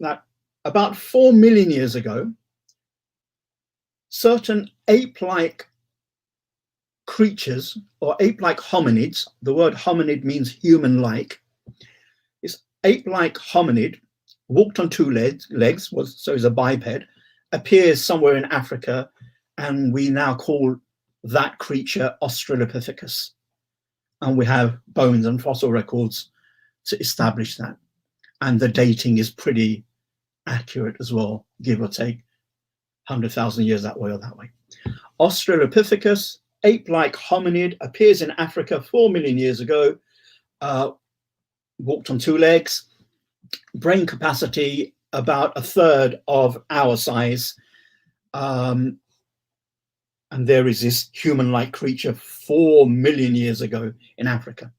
that about 4 million years ago, certain ape-like creatures or ape-like hominids, the word hominid means human-like, this ape-like hominid walked on two legs, so is a biped, appears somewhere in Africa, and we now call that creature Australopithecus. And we have bones and fossil records to establish that. And the dating is pretty accurate as well, give or take 100,000 years that way or that way. Australopithecus, ape-like hominid, appears in Africa 4 million years ago, walked on two legs, brain capacity about a third of our size. And there is this human-like creature 4 million years ago in Africa.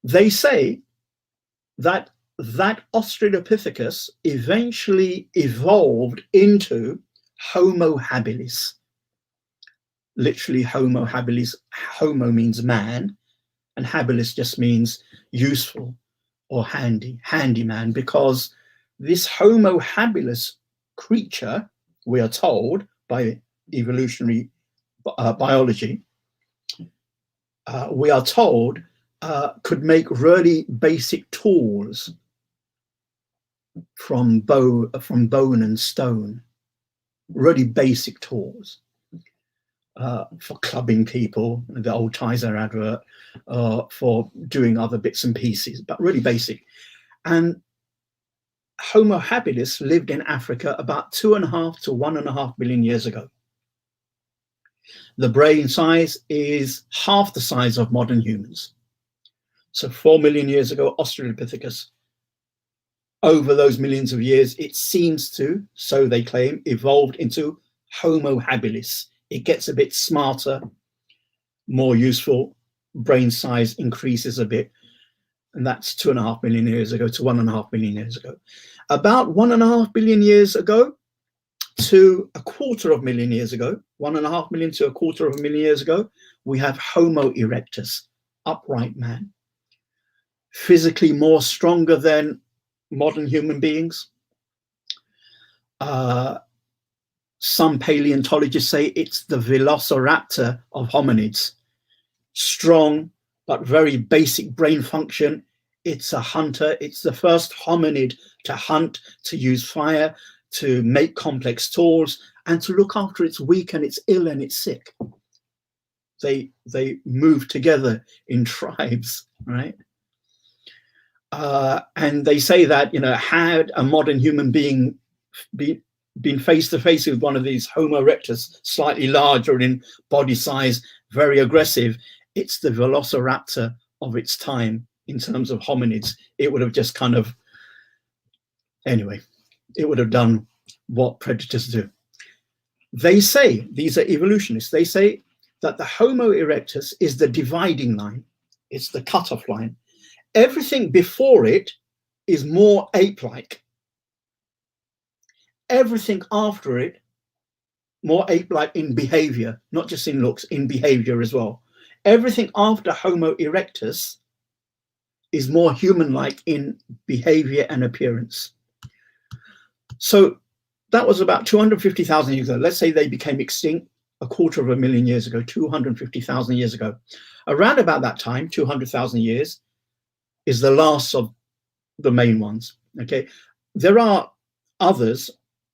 They say that Australopithecus eventually evolved into Homo habilis. Literally Homo habilis, homo means man, and habilis just means useful or handyman, because this Homo habilis creature, we are told by evolutionary biology, we are told could make really basic tools from bone and stone, really basic tools for clubbing people, the old Tizer advert, for doing other bits and pieces, but really basic. And Homo habilis lived in Africa about 2.5 to 1.5 billion years ago. The brain size is half the size of modern humans. So 4 million years ago, Australopithecus, over those millions of years, it seems to, so they claim, evolved into Homo habilis. It gets a bit smarter, more useful, brain size increases a bit, and that's 2.5 million years ago to 1.5 billion years ago. About 1.5 billion years ago to 250 million years ago, 1.5 million to 250 million years ago, we have Homo erectus, upright man, physically more stronger than modern human beings. Some paleontologists say it's the velociraptor of hominids. Strong, but very basic brain function. It's a hunter. It's the first hominid to hunt, to use fire, to make complex tools, and to look after its weak and its ill and its sick. They move together in tribes, right? And they say that, had a modern human being been face to face with one of these Homo erectus, slightly larger in body size, very aggressive, it's the velociraptor of its time in terms of hominids. It would have just it would have done what predators do. They say, these are evolutionists, they say that the Homo erectus is the dividing line. It's the cutoff line. Everything before it is more ape-like. Everything after it, more ape-like in behavior, not just in looks, in behavior as well. Everything after Homo erectus is more human-like in behavior and appearance. So that was about 250,000 years ago. Let's say they became extinct 250 million years ago, 250,000 years ago. Around about that time, 200,000 years, is the last of the main ones, okay? There are others,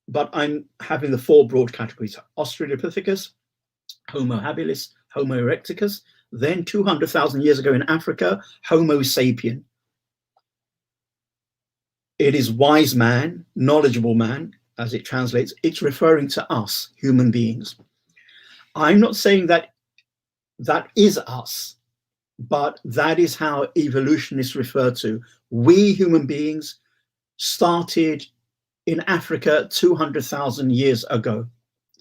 but I'm having the 4 broad categories: Australopithecus, Homo habilis, Homo erectus, then 200,000 years ago in Africa, Homo sapien. It is wise man, knowledgeable man, as it translates. It's referring to us, human beings. I'm not saying that that is us, but that is how evolutionists refer to. We human beings started in Africa 200,000 years ago,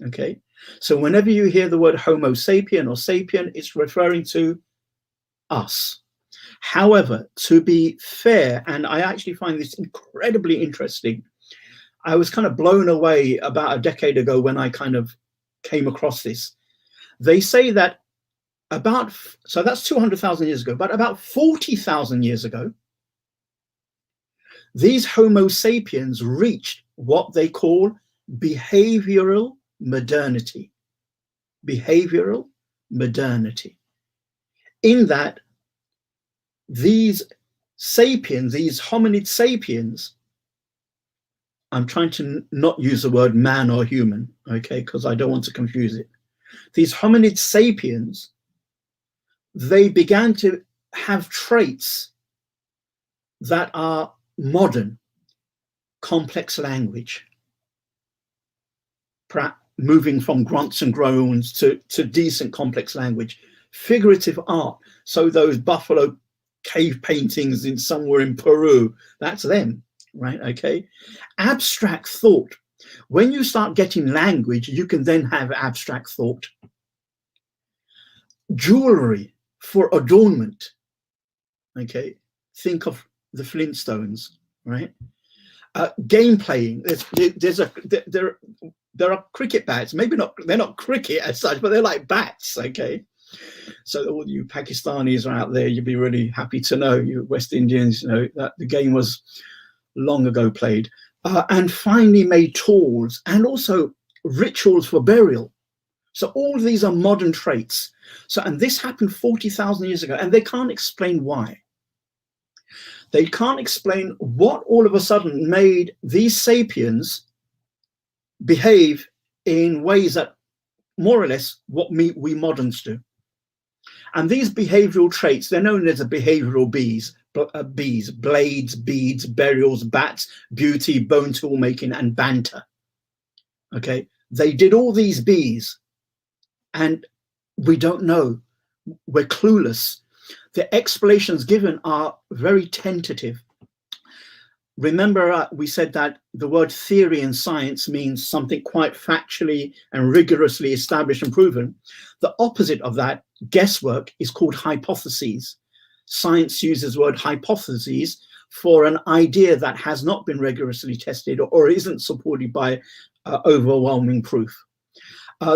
okay? So whenever you hear the word Homo sapien or sapien, it's referring to us. However, to be fair, and I actually find this incredibly interesting, I was kind of blown away about a decade ago when I kind of came across this. They say that so that's 200,000 years ago, but about 40,000 years ago, these Homo sapiens reached what they call behavioral modernity. Behavioral modernity. In that these sapiens, these hominid sapiens, I'm trying to not use the word man or human, okay, because I don't want to confuse it. These hominid sapiens, they began to have traits that are modern, complex language, moving from grunts and groans to decent complex language, figurative art. So those buffalo cave paintings in somewhere in Peru, that's them, right? Okay. Abstract thought. When you start getting language, you can then have abstract thought. Jewelry for adornment. Okay. Think of the Flintstones, right? Game playing. There are cricket bats. Maybe not. They're not cricket as such, but they're like bats. Okay. So all you Pakistanis are out there, you'd be really happy to know, you West Indians, you know, that the game was long ago played. And finally made tools and also rituals for burial. So all of these are modern traits. So, and this happened 40,000 years ago, and they can't explain why. They can't explain what all of a sudden made these sapiens behave in ways that more or less what we moderns do. And these behavioral traits, they're known as the behavioral bees, blades, beads, burials, bats, beauty, bone tool making, and banter. Okay, they did all these bees, and we don't know. We're clueless. The explanations given are very tentative. Remember, we said that the word theory in science means something quite factually and rigorously established and proven. The opposite of that, guesswork, is called hypotheses. Science uses the word hypotheses for an idea that has not been rigorously tested or isn't supported by overwhelming proof.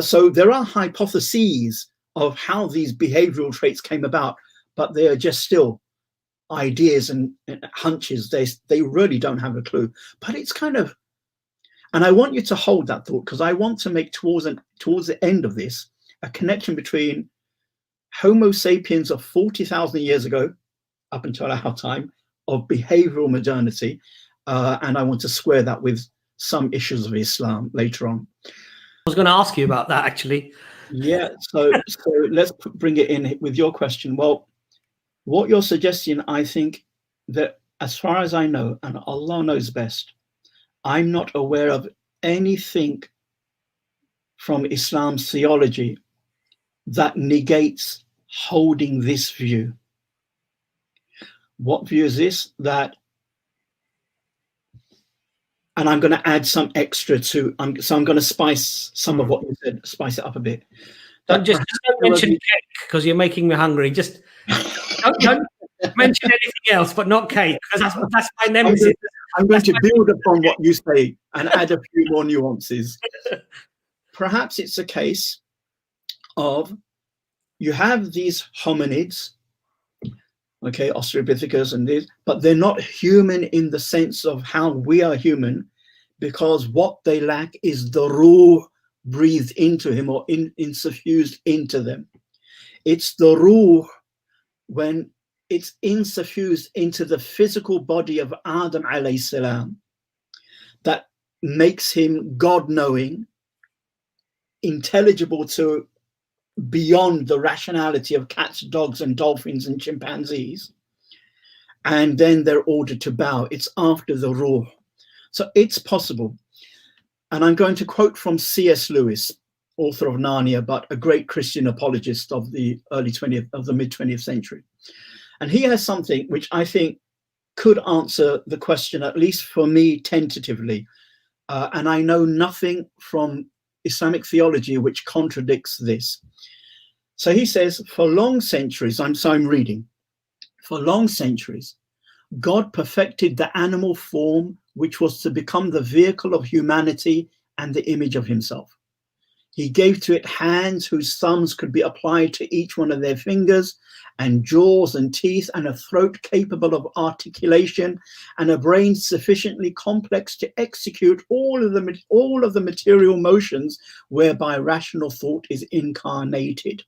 So there are hypotheses of how these behavioral traits came about, but they are just still ideas and hunches. They really don't have a clue. But it's kind of, and I want you to hold that thought, because I want to make towards the end of this a connection between Homo sapiens of 40,000 years ago, up until our time, of behavioral modernity, and I want to square that with some issues of Islam later on. I was going to ask you about that, actually. Yeah, so let's bring it in with your question. Well, what you're suggesting, I think that as far as I know, and Allah knows best, I'm not aware of anything from Islam's theology that negates holding this view. What view is this? That, and I'm going to add some extra to, so I'm going to spice some of what you said, spice it up a bit. Don't mention cake, because you're making me hungry. Just don't mention anything else, but not cake, because that's my nemesis. I'm going to build upon what you say and add a few more nuances. Perhaps it's a case of you have these hominids, okay, Australopithecus and this, but they're not human in the sense of how we are human, because what they lack is the ruh breathed into him or insuffused into them. It's the ruh when it's insuffused into the physical body of Adam alayhi salam that makes him God-knowing, intelligible to beyond the rationality of cats, dogs, and dolphins and chimpanzees. And then they're ordered to bow. It's after the ruh. So it's possible. And I'm going to quote from C.S. Lewis, author of Narnia, but a great Christian apologist of the mid-20th century. And he has something which I think could answer the question, at least for me, tentatively. And I know nothing from Islamic theology which contradicts this. So he says, for long centuries, I'm reading, for long centuries, God perfected the animal form which was to become the vehicle of humanity and the image of himself. He gave to it hands whose thumbs could be applied to each one of their fingers, and jaws and teeth, and a throat capable of articulation, and a brain sufficiently complex to execute all of the material motions whereby rational thought is incarnated.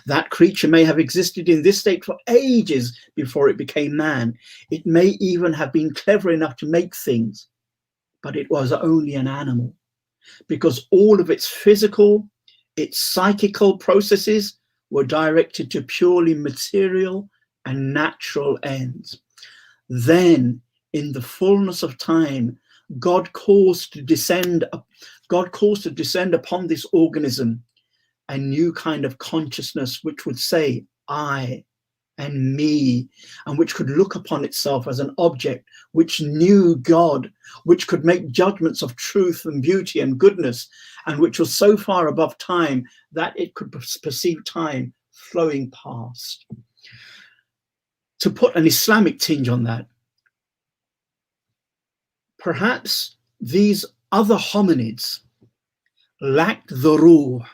That creature may have existed in this state for ages before it became man. It may even have been clever enough to make things, but it was only an animal, because all of its physical, its psychical processes were directed to purely material and natural ends. Then, in the fullness of time, God caused to descend upon this organism a new kind of consciousness, which would say, I and me, and which could look upon itself as an object, which knew God, which could make judgments of truth and beauty and goodness, and which was so far above time that it could perceive time flowing past. To put an Islamic tinge on that, perhaps these other hominids lacked the ruh.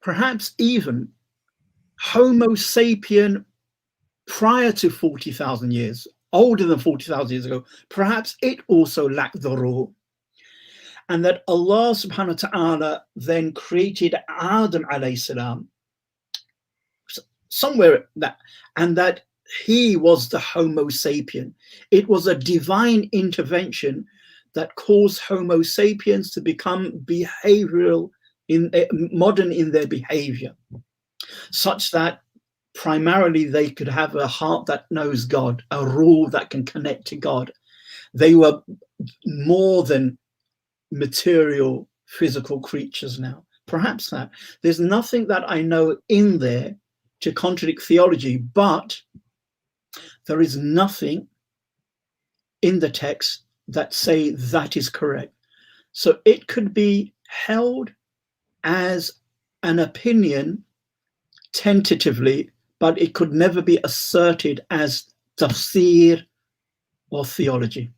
Perhaps even Homo sapien prior to 40,000 years, older than 40,000 years ago, perhaps it also lacked the ruh. And that Allah subhanahu wa ta'ala then created Adam alayhi salam somewhere that, and that he was the Homo sapien. It was a divine intervention that caused Homo sapiens to become behavioral, modern in their behavior, such that primarily they could have a heart that knows God, a ruh that can connect to God. They were more than material, physical creatures now. Perhaps that. There's nothing that I know in there to contradict theology, but there is nothing in the text that say that is correct. So it could be held as an opinion tentatively, but it could never be asserted as tafsir or theology.